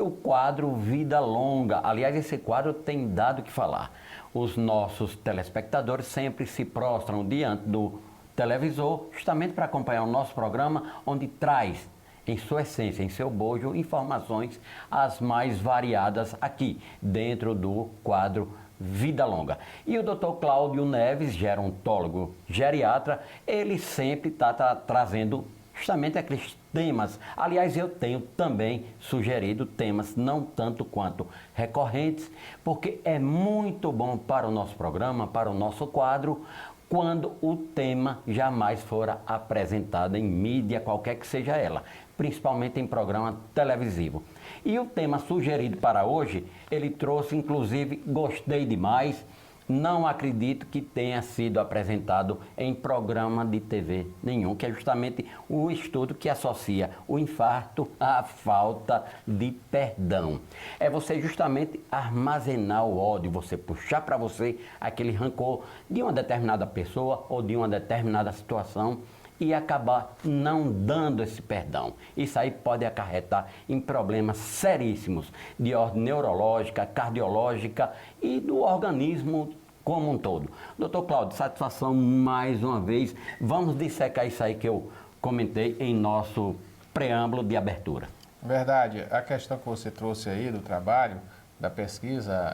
do quadro Vida Longa. Aliás, esse quadro tem dado o que falar. Os nossos telespectadores sempre se prostram diante do televisor, justamente para acompanhar o nosso programa, onde traz, em sua essência, em seu bojo, informações as mais variadas aqui, dentro do quadro Vida Longa. E o Dr. Cláudio Neves, gerontólogo geriatra, ele sempre está trazendo justamente aqueles temas. Aliás, eu tenho também sugerido temas não tanto quanto recorrentes, porque é muito bom para o nosso programa, para o nosso quadro, quando o tema jamais fora apresentado em mídia, qualquer que seja ela, principalmente em programa televisivo. E o tema sugerido para hoje, ele trouxe, inclusive, gostei demais, não acredito que tenha sido apresentado em programa de TV nenhum, que é justamente o estudo que associa o infarto à falta de perdão. É você justamente armazenar o ódio, você puxar para você aquele rancor de uma determinada pessoa ou de uma determinada situação e acabar não dando esse perdão. Isso aí pode acarretar em problemas seríssimos de ordem neurológica, cardiológica e do organismo como um todo. Doutor Cláudio, satisfação mais uma vez. Vamos dissecar isso aí que eu comentei em nosso preâmbulo de abertura. Verdade. A questão que você trouxe aí do trabalho, da pesquisa,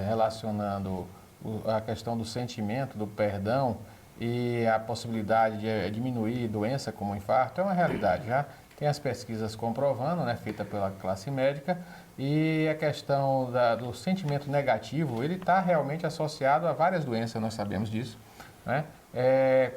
relacionando a questão do sentimento, do perdão, e a possibilidade de diminuir doença como o infarto é uma realidade já. Tem as pesquisas comprovando, né, feita pela classe médica, e a questão do sentimento negativo, ele está realmente associado a várias doenças, nós sabemos disso, né?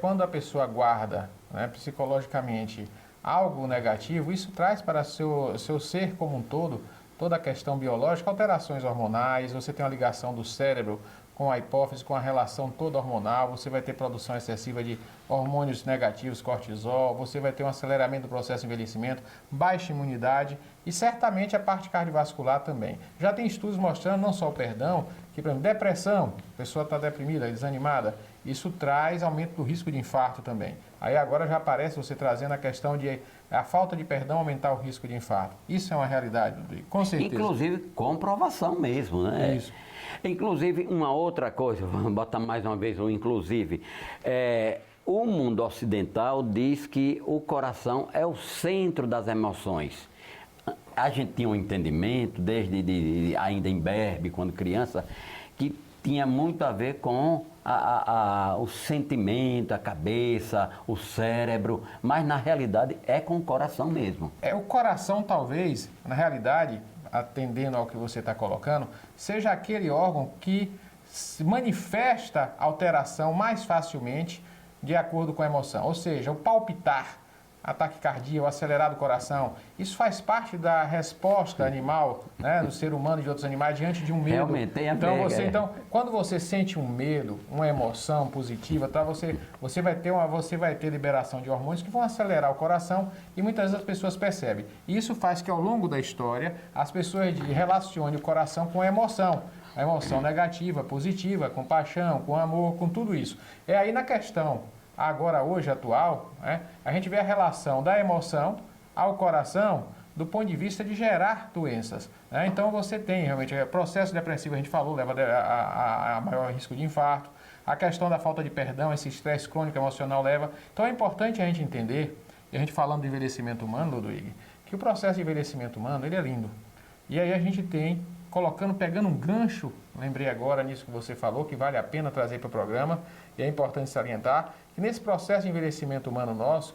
Quando a pessoa guarda, né, psicologicamente algo negativo, isso traz para seu ser como um todo, toda a questão biológica, alterações hormonais, você tem uma ligação do cérebro com a hipófise, com a relação toda hormonal, você vai ter produção excessiva de hormônios negativos, cortisol, você vai ter um aceleramento do processo de envelhecimento, baixa imunidade e certamente a parte cardiovascular também. Já tem estudos mostrando não só o perdão, que, por exemplo, depressão, a pessoa está deprimida, desanimada, isso traz aumento do risco de infarto também. Aí agora já aparece você trazendo a questão de a falta de perdão aumentar o risco de infarto. Isso é uma realidade, Rodrigo, com certeza. Inclusive, comprovação mesmo, né? Isso. Inclusive, uma outra coisa, vamos botar mais uma vez o inclusive, o mundo ocidental diz que o coração é o centro das emoções. A gente tinha um entendimento, desde ainda em berbe, quando criança, que tinha muito a ver com o sentimento, a cabeça, o cérebro, mas na realidade é com o coração mesmo. O coração talvez, na realidade, atendendo ao que você está colocando, seja aquele órgão que manifesta alteração mais facilmente de acordo com a emoção. Ou seja, o palpitar, ataque cardíaco, o acelerado do coração, isso faz parte da resposta animal, né, do ser humano e de outros animais diante de um medo. Realmente, tem a ver, Então, quando você sente um medo, uma emoção positiva, tá, você vai ter liberação de hormônios que vão acelerar o coração e muitas vezes as pessoas percebem. Isso faz que ao longo da história as pessoas relacionem o coração com a emoção negativa, positiva, com paixão, com amor, com tudo isso. É aí na questão agora, hoje, atual, né, a gente vê a relação da emoção ao coração do ponto de vista de gerar doenças, né? Então, você tem realmente processo depressivo, a gente falou, leva a maior risco de infarto, a questão da falta de perdão, esse estresse crônico emocional leva. Então, é importante a gente entender, e a gente falando do envelhecimento humano, Ludwig, que o processo de envelhecimento humano, ele é lindo. E aí a gente tem, pegando um gancho, lembrei agora nisso que você falou, que vale a pena trazer para o programa, e é importante salientar, que nesse processo de envelhecimento humano nosso,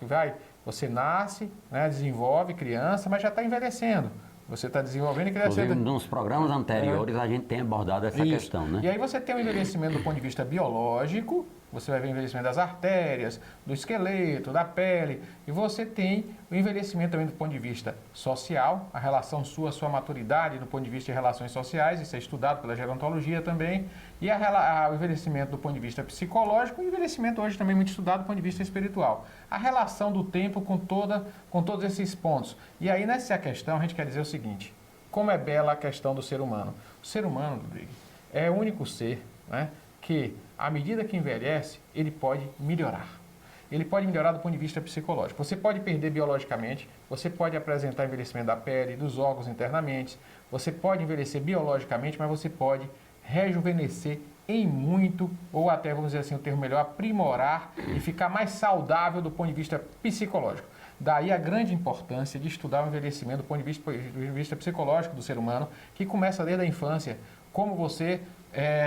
você nasce, né, desenvolve criança, mas já está envelhecendo. Você está desenvolvendo e crescendo. Inclusive, nos programas anteriores a gente tem abordado essa questão, né? E aí você tem o envelhecimento do ponto de vista biológico, você vai ver o envelhecimento das artérias, do esqueleto, da pele, e você tem o envelhecimento também do ponto de vista social, a relação sua maturidade do ponto de vista de relações sociais, isso é estudado pela gerontologia também, e o envelhecimento do ponto de vista psicológico, e o envelhecimento hoje também muito estudado do ponto de vista espiritual. A relação do tempo com todos esses pontos. E aí nessa questão a gente quer dizer o seguinte, como é bela a questão do ser humano. O ser humano, Rodrigo, é o único ser, né, que, à medida que envelhece, ele pode melhorar. ele pode melhorar do ponto de vista psicológico. Você pode perder biologicamente, você pode apresentar envelhecimento da pele, dos órgãos internamente, você pode envelhecer biologicamente, mas você pode rejuvenescer em muito, ou até, vamos dizer assim, o termo melhor, aprimorar e ficar mais saudável do ponto de vista psicológico. Daí a grande importância de estudar o envelhecimento do ponto de vista psicológico do ser humano, que começa desde a infância, como você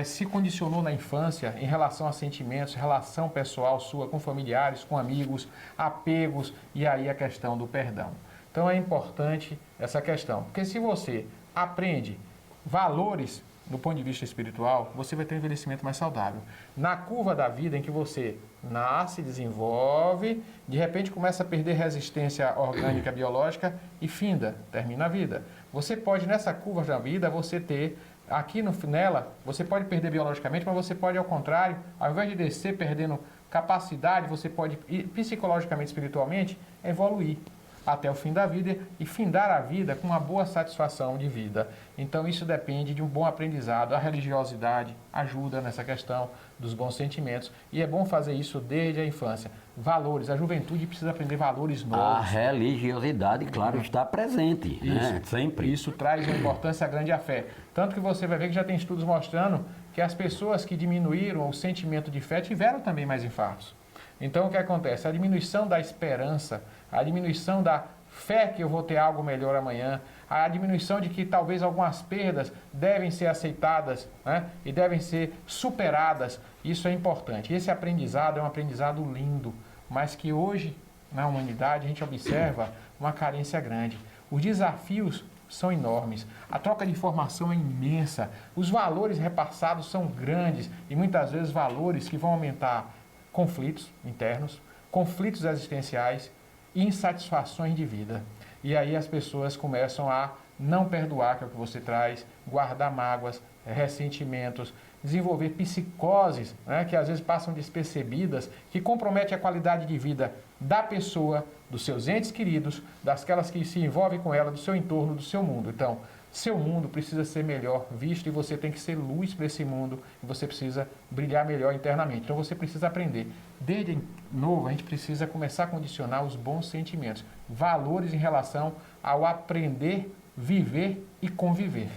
se condicionou na infância em relação a sentimentos, relação pessoal sua com familiares, com amigos, apegos e aí a questão do perdão. Então é importante essa questão, porque se você aprende valores do ponto de vista espiritual, você vai ter um envelhecimento mais saudável. Na curva da vida em que você nasce, desenvolve, de repente começa a perder resistência orgânica biológica e finda, termina a vida. Você pode, nessa curva da vida, você ter aqui nela, você pode perder biologicamente, mas você pode, ao contrário, ao invés de descer perdendo capacidade, você pode, psicologicamente, espiritualmente, evoluir até o fim da vida e findar a vida com uma boa satisfação de vida. Então, isso depende de um bom aprendizado. A religiosidade ajuda nessa questão dos bons sentimentos e é bom fazer isso desde a infância. Valores, a juventude precisa aprender valores novos. A religiosidade, claro, está presente, né? Sempre. Isso traz uma importância grande à fé. Tanto que você vai ver que já tem estudos mostrando que as pessoas que diminuíram o sentimento de fé tiveram também mais infartos. Então, o que acontece? A diminuição da esperança, a diminuição da fé que eu vou ter algo melhor amanhã, a diminuição de que talvez algumas perdas devem ser aceitadas, né, e devem ser superadas, isso é importante. Esse aprendizado é um aprendizado lindo, mas que hoje, na humanidade, a gente observa uma carência grande. Os desafios são enormes, a troca de informação é imensa, os valores repassados são grandes e muitas vezes valores que vão aumentar conflitos internos, conflitos existenciais e insatisfações de vida. E aí as pessoas começam a não perdoar, que é o que você traz, guardar mágoas, ressentimentos, desenvolver psicoses, né, que às vezes passam despercebidas, que comprometem a qualidade de vida da pessoa, dos seus entes queridos, daquelas que se envolvem com ela, do seu entorno, do seu mundo. Então, seu mundo precisa ser melhor visto e você tem que ser luz para esse mundo e você precisa brilhar melhor internamente. Então você precisa aprender. Desde novo, a gente precisa começar a condicionar os bons sentimentos, valores em relação ao aprender, viver e conviver.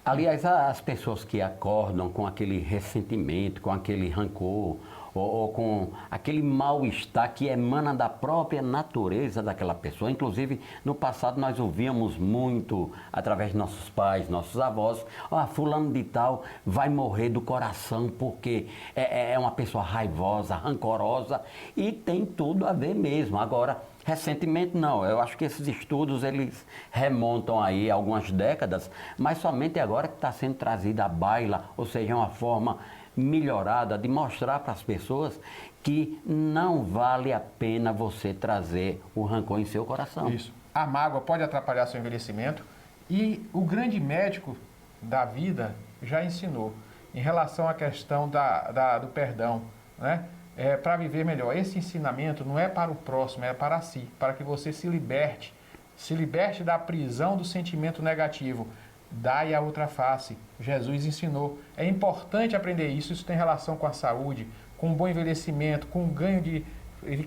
Aliás, as pessoas que acordam com aquele ressentimento, com aquele rancor, ou com aquele mal-estar que emana da própria natureza daquela pessoa. Inclusive, no passado nós ouvíamos muito, através de nossos pais, nossos avós, fulano de tal vai morrer do coração porque é uma pessoa raivosa, rancorosa, e tem tudo a ver mesmo. Agora, recentemente não, eu acho que esses estudos eles remontam aí algumas décadas, mas somente agora que está sendo trazida à baila, ou seja, uma forma melhorada de mostrar para as pessoas que não vale a pena você trazer o rancor em seu coração. Isso. A mágoa pode atrapalhar seu envelhecimento e o grande médico da vida já ensinou em relação à questão do perdão, né? Para viver melhor. Esse ensinamento não é para o próximo, é para si, para que você se liberte da prisão do sentimento negativo. Dai a outra face. Jesus ensinou. É importante aprender isso. Isso tem relação com a saúde, com um bom envelhecimento, com um ganho de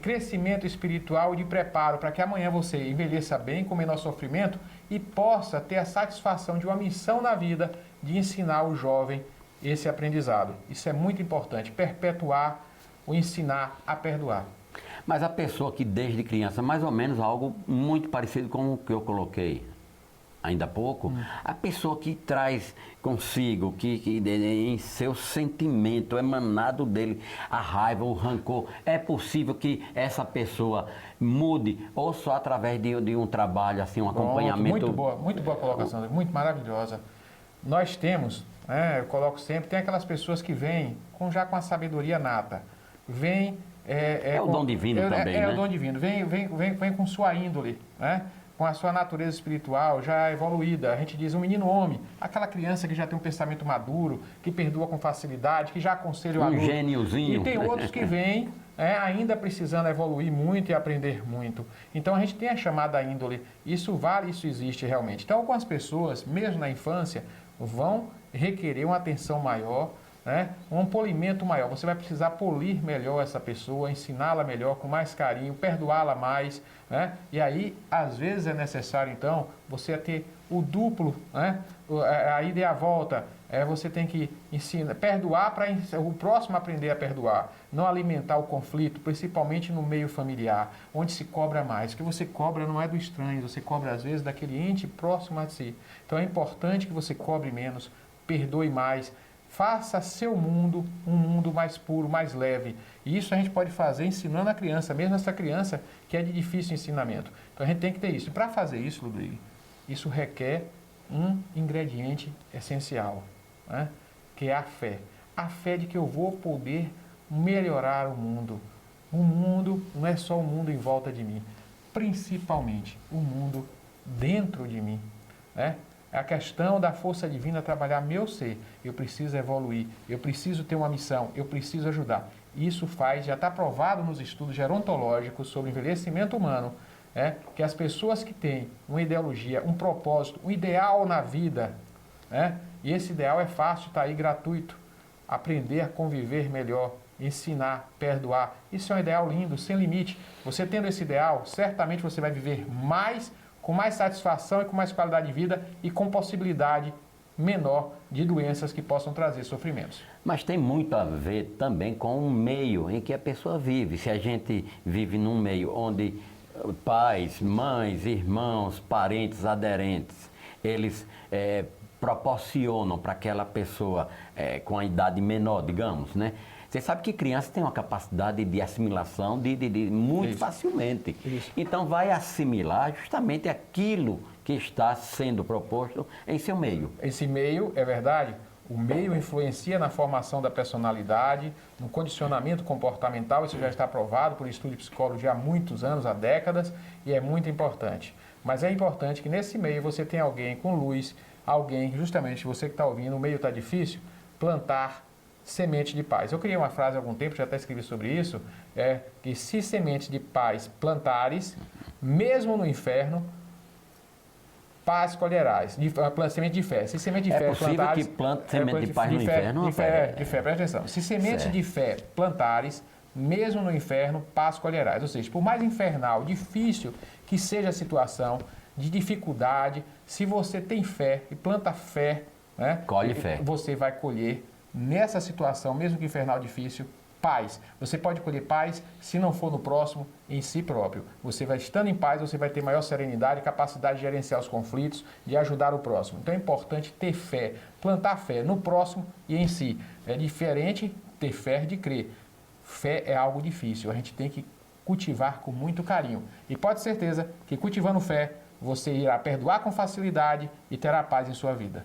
crescimento espiritual e de preparo para que amanhã você envelheça bem, com menor sofrimento e possa ter a satisfação de uma missão na vida de ensinar o jovem esse aprendizado. Isso é muito importante. Perpetuar o ensinar a perdoar. Mas a pessoa que desde criança, mais ou menos algo muito parecido com o que eu coloquei ainda há pouco, a pessoa que traz consigo, que em seu sentimento emanado dele, a raiva, o rancor, é possível que essa pessoa mude ou só através de um trabalho, assim, um acompanhamento? Muito boa colocação, muito maravilhosa. Nós temos, eu coloco sempre, tem aquelas pessoas que vêm já com a sabedoria nata, vêm... o dom divino também, né? É o dom divino, vem com sua índole, né? Com a sua natureza espiritual já evoluída. A gente diz um menino homem, aquela criança que já tem um pensamento maduro, que perdoa com facilidade, que já aconselha o adulto. Um gêniozinho. E tem outros que vêm ainda precisando evoluir muito e aprender muito. Então a gente tem a chamada índole. Isso vale, isso existe realmente. Então algumas pessoas, mesmo na infância, vão requerer uma atenção maior, né, um polimento maior. Você vai precisar polir melhor essa pessoa, ensiná-la melhor, com mais carinho, perdoá-la mais, né? E aí, às vezes é necessário, então, você ter o duplo, né? A ida e a volta. Você tem que ensinar, perdoar para o próximo aprender a perdoar, não alimentar o conflito, principalmente no meio familiar, onde se cobra mais. O que você cobra não é do estranho, você cobra às vezes daquele ente próximo a si. Então é importante que você cobre menos, perdoe mais, faça seu mundo um mundo mais puro, mais leve. E isso a gente pode fazer ensinando a criança, mesmo essa criança que é de difícil ensinamento. Então a gente tem que ter isso. E para fazer isso, Ludwig, isso requer um ingrediente essencial, né? Que é a fé. A fé de que eu vou poder melhorar o mundo. O mundo não é só o mundo em volta de mim, principalmente o mundo dentro de mim, né? É a questão da força divina trabalhar meu ser. Eu preciso evoluir, eu preciso ter uma missão, eu preciso ajudar. Isso já está provado nos estudos gerontológicos sobre envelhecimento humano, que as pessoas que têm uma ideologia, um propósito, um ideal na vida, e esse ideal é fácil, está aí gratuito, aprender a conviver melhor, ensinar, perdoar. Isso é um ideal lindo, sem limite. Você tendo esse ideal, certamente você vai viver mais, com mais satisfação e com mais qualidade de vida e com possibilidade menor de doenças que possam trazer sofrimentos. Mas tem muito a ver também com o meio em que a pessoa vive. Se a gente vive num meio onde pais, mães, irmãos, parentes, aderentes, eles proporcionam para aquela pessoa com a idade menor, digamos, né? Você sabe que criança tem uma capacidade de assimilação muito Isso. facilmente. Isso. Então vai assimilar justamente aquilo que está sendo proposto em seu meio. Esse meio, é verdade, o meio influencia na formação da personalidade, no condicionamento comportamental, isso já está provado por estudo de psicologia há muitos anos, há décadas, e é muito importante. Mas é importante que nesse meio você tenha alguém com luz, alguém, justamente você que está ouvindo, o meio está difícil, plantar semente de paz. Eu criei uma frase há algum tempo, já até escrevi sobre isso, que se semente de paz plantares, mesmo no inferno, paz colherás. Semente de fé. Se semente de fé possível plantares... que plante semente de paz no inferno? De fé, presta atenção. Se semente Certo. de fé plantares, mesmo no inferno, paz colherás. Ou seja, por mais infernal, difícil que seja a situação, de dificuldade, se você tem fé e planta fé, Colhe fé. Você vai colher nessa situação, mesmo que infernal difícil, paz. Você pode colher paz, se não for no próximo, em si próprio. Você vai estando em paz, você vai ter maior serenidade, capacidade de gerenciar os conflitos, de ajudar o próximo. Então é importante ter fé, plantar fé no próximo e em si. É diferente ter fé de crer. Fé é algo difícil, a gente tem que cultivar com muito carinho. E pode ter certeza que cultivando fé, você irá perdoar com facilidade e terá paz em sua vida.